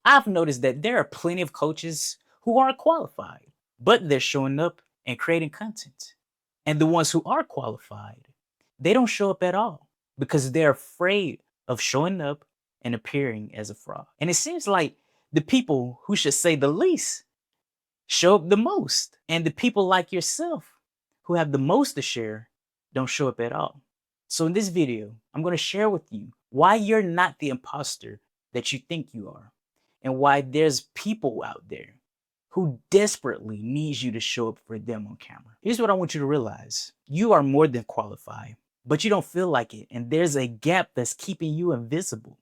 I've noticed that there are plenty of coaches who aren't qualified, but they're showing up and creating content. And the ones who are qualified, they don't show up at all because they're afraid of showing up and appearing as a fraud. And it seems like the people who should say the least show up the most. And the people like yourself who have the most to share don't show up at all. So in this video, I'm going to share with you why you're not the imposter that you think you are, and why there's people out there who desperately needs you to show up for them on camera. Here's what I want you to realize. You are more than qualified, but you don't feel like it. And there's a gap that's keeping you invisible.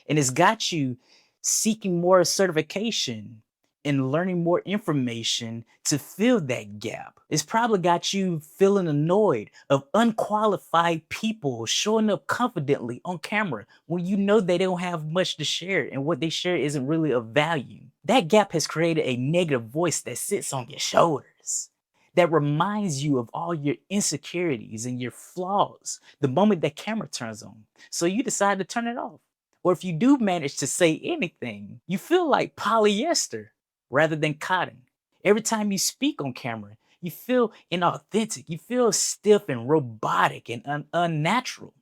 And it's got you seeking more certification and learning more information to fill that gap. It's probably got you feeling annoyed of unqualified people showing up confidently on camera when you know they don't have much to share and what they share isn't really of value. That gap has created a negative voice that sits on your shoulders, that reminds you of all your insecurities and your flaws the moment that camera turns on. So you decide to turn it off. Or if you do manage to say anything, you feel like polyester rather than cotton. Every time you speak on camera, you feel inauthentic. You feel stiff and robotic and unnatural.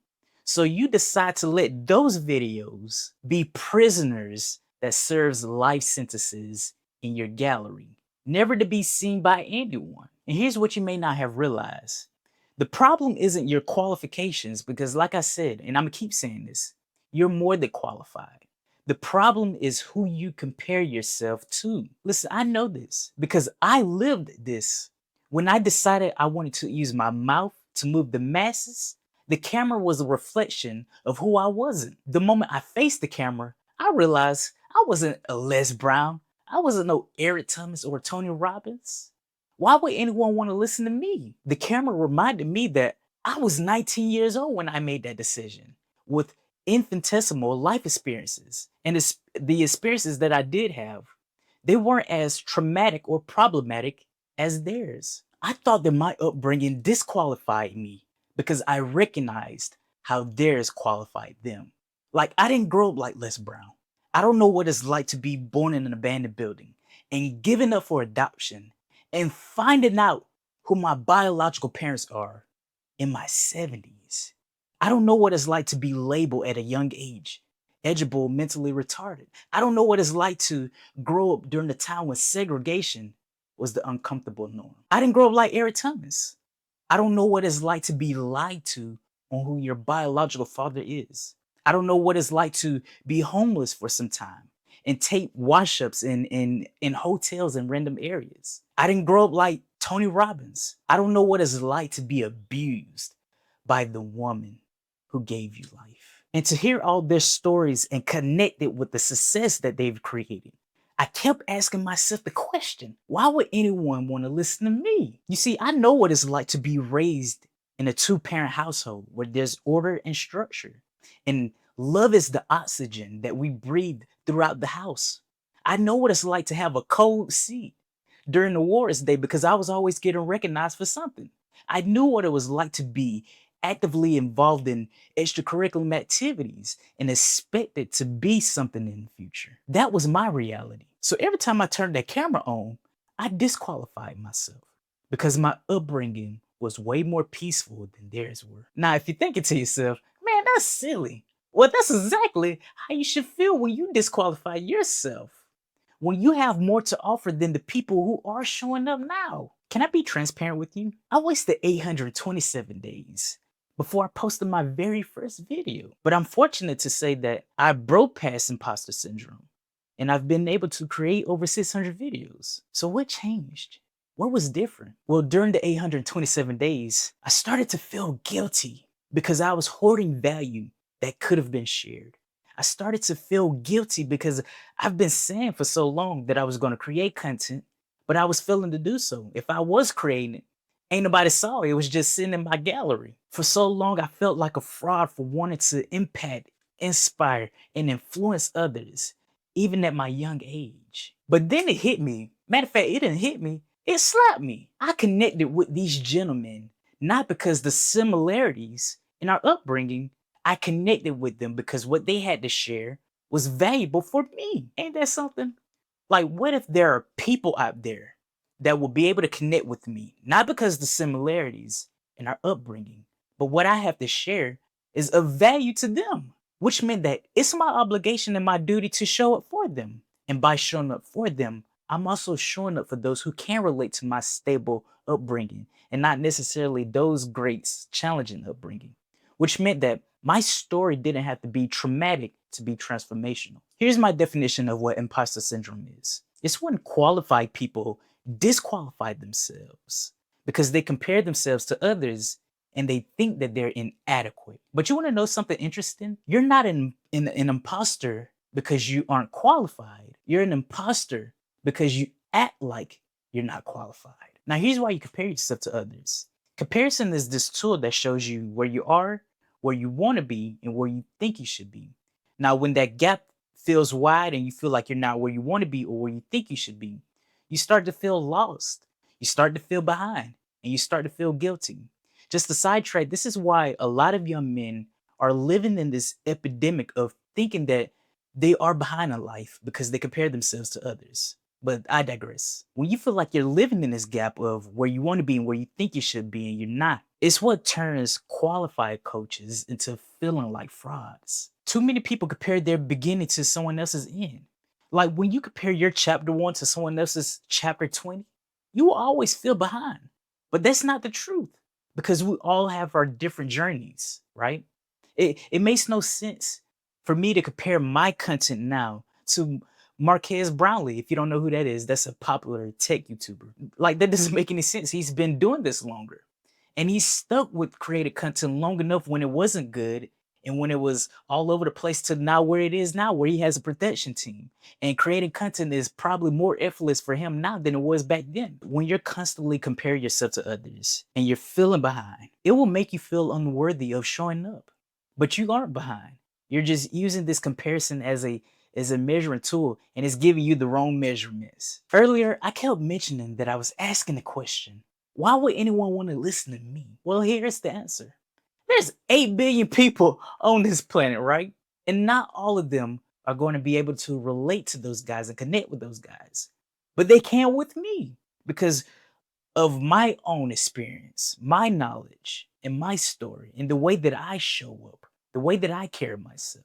So you decide to let those videos be prisoners that serves life sentences in your gallery, never to be seen by anyone. And here's what you may not have realized. The problem isn't your qualifications because, like I said, and I'm gonna keep saying this, you're more than qualified. The problem is who you compare yourself to. Listen, I know this because I lived this. When I decided I wanted to use my mouth to move the masses, the camera was a reflection of who I wasn't. The moment I faced the camera, I realized I wasn't a Les Brown. I wasn't no Eric Thomas or Tony Robbins. Why would anyone want to listen to me? The camera reminded me that I was 19 years old when I made that decision, with infinitesimal life experiences. And the experiences that I did have, they weren't as traumatic or problematic as theirs. I thought that my upbringing disqualified me because I recognized how theirs qualified them. Like, I didn't grow up like Les Brown. I don't know what it's like to be born in an abandoned building and given up for adoption and finding out who my biological parents are in my 70s. I don't know what it's like to be labeled at a young age, educable, mentally retarded. I don't know what it's like to grow up during the time when segregation was the uncomfortable norm. I didn't grow up like Eric Thomas. I don't know what it's like to be lied to on who your biological father is. I don't know what it's like to be homeless for some time and take wash-ups in hotels in random areas. I didn't grow up like Tony Robbins. I don't know what it's like to be abused by the woman who gave you life. And to hear all their stories and connect it with the success that they've created, I kept asking myself the question, why would anyone want to listen to me? You see, I know what it's like to be raised in a two-parent household where there's order and structure. And love is the oxygen that we breathe throughout the house. I know what it's like to have a cold seat during the Awards Day because I was always getting recognized for something. I knew what it was like to be actively involved in extracurricular activities and expected to be something in the future. That was my reality. So every time I turned that camera on, I disqualified myself because my upbringing was way more peaceful than theirs were. Now, if you're thinking to yourself, man, that's silly. Well, that's exactly how you should feel when you disqualify yourself. When you have more to offer than the people who are showing up now. Can I be transparent with you? I wasted 827 days before I posted my very first video. But I'm fortunate to say that I broke past imposter syndrome and I've been able to create over 600 videos. So what changed? What was different? Well, during the 827 days, I started to feel guilty because I was hoarding value that could have been shared. I started to feel guilty because I've been saying for so long that I was going to create content, but I was failing to do so. If I was creating it, ain't nobody saw it. It was just sitting in my gallery. For so long, I felt like a fraud for wanting to impact, inspire, and influence others, even at my young age. But then it hit me. Matter of fact, it didn't hit me. It slapped me. I connected with these gentlemen, not because the similarities in our upbringing. I connected with them because what they had to share was valuable for me. Ain't that something? Like, what if there are people out there that will be able to connect with me, not because the similarities in our upbringing, but what I have to share is of value to them, which meant that it's my obligation and my duty to show up for them. And by showing up for them, I'm also showing up for those who can relate to my stable upbringing and not necessarily those greats challenging upbringing, which meant that my story didn't have to be traumatic to be transformational. Here's my definition of what imposter syndrome is: it's when qualified people disqualify themselves because they compare themselves to others and they think that they're inadequate. But you want to know something interesting? You're not an imposter because you aren't qualified. You're an imposter because you act like you're not qualified. Now, here's why you compare yourself to others. Comparison is this tool that shows you where you are, where you want to be, and where you think you should be. Now, when that gap feels wide and you feel like you're not where you want to be or where you think you should be, you start to feel lost. You start to feel behind and you start to feel guilty. Just a sidetrack, this is why a lot of young men are living in this epidemic of thinking that they are behind in life because they compare themselves to others. But I digress. When you feel like you're living in this gap of where you want to be and where you think you should be and you're not, it's what turns qualified coaches into feeling like frauds. Too many people compare their beginning to someone else's end. Like when you compare your chapter 1 to someone else's chapter 20, you will always feel behind. But that's not the truth because we all have our different journeys, right? It makes no sense for me to compare my content now to Marquez Brownlee. If you don't know who that is, that's a popular tech YouTuber. Like, that doesn't make any sense. He's been doing this longer and he's stuck with created content long enough when it wasn't good and when it was all over the place to now where it is now, where he has a production team. And creating content is probably more effortless for him now than it was back then. When you're constantly comparing yourself to others and you're feeling behind, it will make you feel unworthy of showing up. But you aren't behind. You're just using this comparison as a measuring tool, and it's giving you the wrong measurements. Earlier, I kept mentioning that I was asking the question, why would anyone want to listen to me? Well, here's the answer. There's 8 billion people on this planet, right? And not all of them are going to be able to relate to those guys and connect with those guys. But they can with me because of my own experience, my knowledge, and my story, and the way that I show up, the way that I carry myself.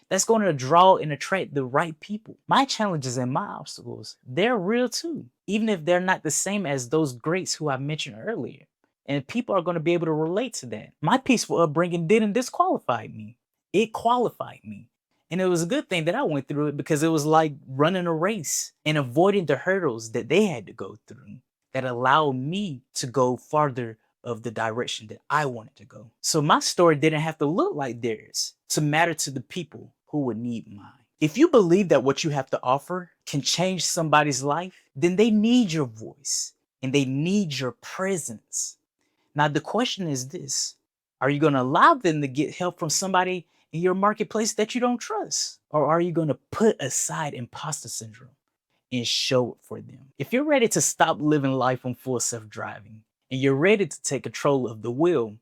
That's going to draw and attract the right people. My challenges and my obstacles, they're real too, even if they're not the same as those greats who I mentioned earlier. And people are going to be able to relate to that. My peaceful upbringing didn't disqualify me, it qualified me. And it was a good thing that I went through it because it was like running a race and avoiding the hurdles that they had to go through that allowed me to go farther of the direction that I wanted to go. So my story didn't have to look like theirs to matter to the people who would need mine. If you believe that what you have to offer can change somebody's life, then they need your voice and they need your presence. Now, the question is this: are you going to allow them to get help from somebody in your marketplace that you don't trust? Or are you going to put aside imposter syndrome and show it for them? If you're ready to stop living life on full self-driving and you're ready to take control of the wheel,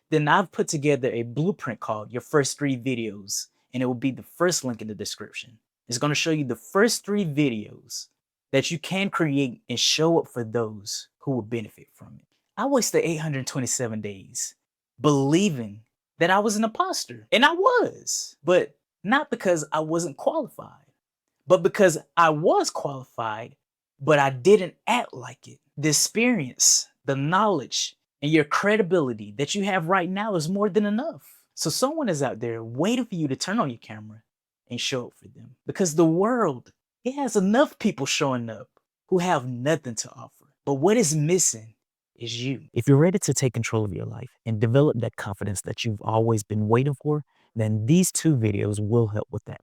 then I've put together a blueprint called Your First 3 Videos, and it will be the first link in the description. It's going to show you the first 3 videos that you can create and show up for those who will benefit from it. I wasted 827 days believing that I was an imposter, and I was, but not because I wasn't qualified, but because I was qualified, but I didn't act like it. The experience, the knowledge, and your credibility that you have right now is more than enough. So someone is out there waiting for you to turn on your camera and show up for them. Because the world, it has enough people showing up who have nothing to offer. But what is missing is you. If you're ready to take control of your life and develop that confidence that you've always been waiting for, then these 2 videos will help with that.